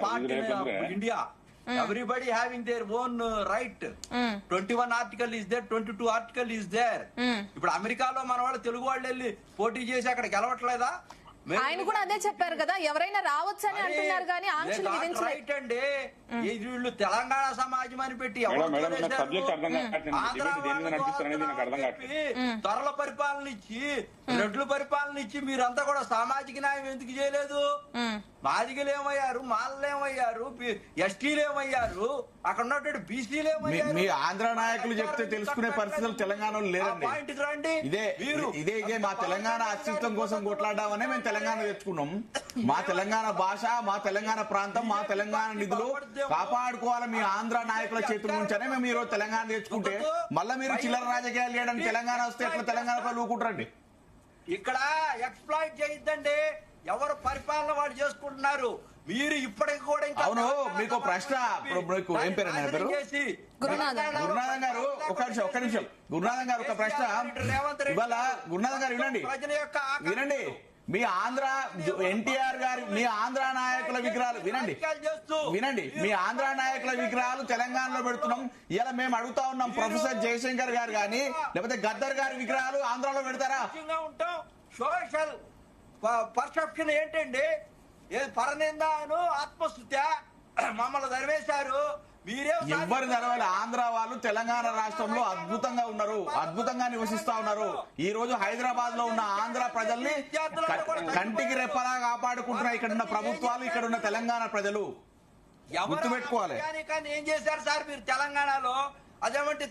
part in India. Everybody having their own right. 21 article is there, 22 article is there. ఇప్పుడు అమెరికాలో మన వాళ్ళు తెలుగు వాళ్ళు వెళ్ళి పోటీ చేసి అక్కడ గెలవట్లేదా? ఆయన కూడా అదే చెప్పారు కదా, ఎవరైనా రావచ్చు అని అంటున్నారు కానీ ఆంక్షలు విధించలేదు అండి. వీళ్ళు తెలంగాణ సమాజం అని పెట్టి త్వరల పరిపాలన ఇచ్చి రెడ్ల పరిపాలన ఇచ్చి మీరంతా కూడా సామాజిక న్యాయం ఎందుకు చేయలేదు? మాదిగలు ఏమయ్యారు, మాలలు ఏమయ్యారు, ఎస్టీలు ఏమయ్యారు, అక్కడ ఉన్నటువంటి బీసీలు ఏమయ్యారు? మీ ఆంధ్ర నాయకులు చెప్తే తెలుసుకునే పరిస్థితులు తెలంగాణలో లేదండి. ఇదే మా తెలంగాణ అస్తిత్వం కోసం కొట్లాడామనే మేము తెలంగాణ తెచ్చుకున్నాం. మా తెలంగాణ భాష, మా తెలంగాణ ప్రాంతం, మా తెలంగాణ నిధులు కాపాడుకోవాలి మీ ఆంధ్ర నాయకుల చేతుల నుంచనే మేము ఈ రోజు తెలంగాణ తెచ్చుకుంటే మళ్ళీ మీరు చిల్లర రాజకీయాలు చేయడానికి తెలంగాణ వస్తే ఎట్లా తెలంగాణ లూకుంటారండి? ఇక్కడ ఎక్స్ప్లాయిట్ చేయొద్దండి. ఎవరు పరిపాలన వాళ్ళు చేసుకుంటున్నారు. మీరు ఇప్పటికి కూడా అవును. మీకు ప్రశ్న, ఏం పేరు ఆయన పేరు? గురునాథం గారు. ఒక్క నిమిషం గురునాథం గారు, ఒక ప్రశ్న. ఇవాళ గురునాథం గారు వినండి. మీ ఆంధ్ర ఎన్టీఆర్ గారి, మీ ఆంధ్ర నాయకుల విగ్రహాలు వినండి. మీ ఆంధ్ర నాయకుల విగ్రహాలు తెలంగాణలో పెడుతున్నాం. ఇలా మేము అడుగుతా ఉన్నాం, ప్రొఫెసర్ జయశంకర్ గారు గాని లేకపోతే గద్దర్ గారి విగ్రహాలు ఆంధ్రాలో పెడతారా? సోషల్ పర్సెప్షన్ ఏంటండి? పరనిందాను ఆత్మస్తుత్య మమ్మల్ని ధర్వేశారు. ఎవ్వరు జరగాలి. ఆంధ్ర వాళ్ళు తెలంగాణ రాష్ట్రంలో అద్భుతంగా ఉన్నారు, అద్భుతంగా నివసిస్తా ఉన్నారు. ఈ రోజు హైదరాబాద్ లో ఉన్న ఆంధ్ర ప్రజల్ని కంటికి రెప్పలా కాపాడుకుంటున్నారు ఇక్కడ ఉన్న ప్రభుత్వాలు, ఇక్కడ ఉన్న తెలంగాణ ప్రజలు. గుర్తుపెట్టుకోవాలి. కానీ ఏం చేశారు సార్ మీరు తెలంగాణలో? అదేమంటే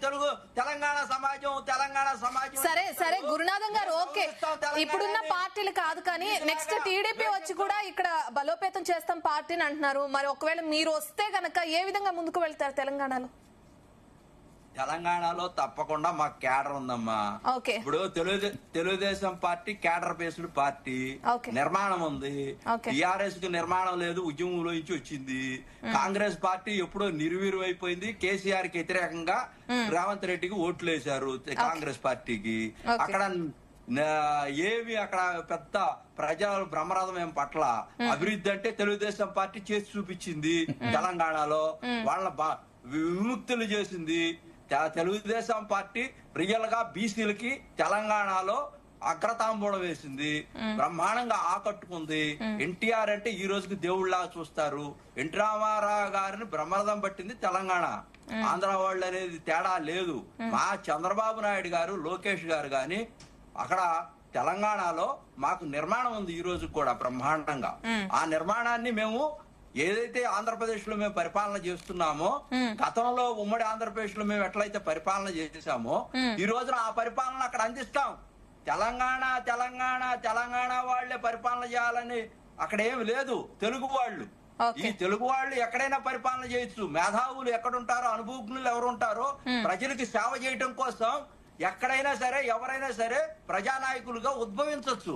తెలంగాణ సమాజం సరే గురునాథం గారు, ఓకే ఇప్పుడున్న పార్టీలు కాదు కానీ నెక్స్ట్ టీడీపీ వచ్చి కూడా ఇక్కడ బలోపేతం చేస్తాం పార్టీని అంటున్నారు. మరి ఒకవేళ మీరు వస్తే గనక ఏ విధంగా ముందుకు వెళ్తారు తెలంగాణలో? తెలంగాణలో తప్పకుండా మాకు క్యాడర్ ఉందమ్మా. ఇప్పుడు Telugu Desam party cadre based party, నిర్మాణం ఉంది. టిఆర్ఎస్ కి నిర్మాణం లేదు, ఉద్యమంలో నుంచి వచ్చింది. కాంగ్రెస్ పార్టీ ఎప్పుడో నిర్వీర్యమైపోయింది. కేసీఆర్ కి వ్యతిరేకంగా రేవంత్ రెడ్డికి ఓట్లు వేశారు కాంగ్రెస్ పార్టీకి. అక్కడ ఏమి అక్కడ పెద్ద ప్రజలు బ్రహ్మరథం ఏం పట్ల. అభివృద్ధి అంటే తెలుగుదేశం పార్టీ చేసి చూపించింది. తెలంగాణలో వాళ్ళ విముక్తులు చేసింది తెలుగుదేశం పార్టీ. రియల్ గా బీసీలకి తెలంగాణలో అగ్రతాంబూలం వేసింది, బ్రహ్మాండంగా ఆకట్టుకుంది. ఎన్టీఆర్ అంటే ఈ రోజుకి దేవుళ్లా చూస్తారు. ఎన్టీ రామారావు గారిని బ్రహ్మరథం పట్టింది తెలంగాణ. ఆంధ్ర వాళ్ళు అనేది తేడా లేదు. మా చంద్రబాబు నాయుడు గారు, లోకేష్ గారు గాని అక్కడ తెలంగాణలో మాకు నిర్మాణం ఉంది ఈ రోజు కూడా బ్రహ్మాండంగా. ఆ నిర్మాణాన్ని మేము ఏదైతే ఆంధ్రప్రదేశ్ లో మేము పరిపాలన చేస్తున్నామో, గతంలో ఉమ్మడి ఆంధ్రప్రదేశ్ లో మేము ఎట్లయితే పరిపాలన చేసామో ఈ రోజున ఆ పరిపాలన అక్కడ అందిస్తాం. తెలంగాణ వాళ్లే పరిపాలన చేయాలని అక్కడ ఏమి లేదు. తెలుగు వాళ్ళు, ఈ తెలుగు వాళ్ళు ఎక్కడైనా పరిపాలన చేయొచ్చు. మేధావులు ఎక్కడుంటారో, అనుభవజ్ఞులు ఎవరుంటారో, ప్రజలకి సేవ చేయడం కోసం ఎక్కడైనా సరే ఎవరైనా సరే ప్రజానాయకులుగా ఉద్భవించవచ్చు.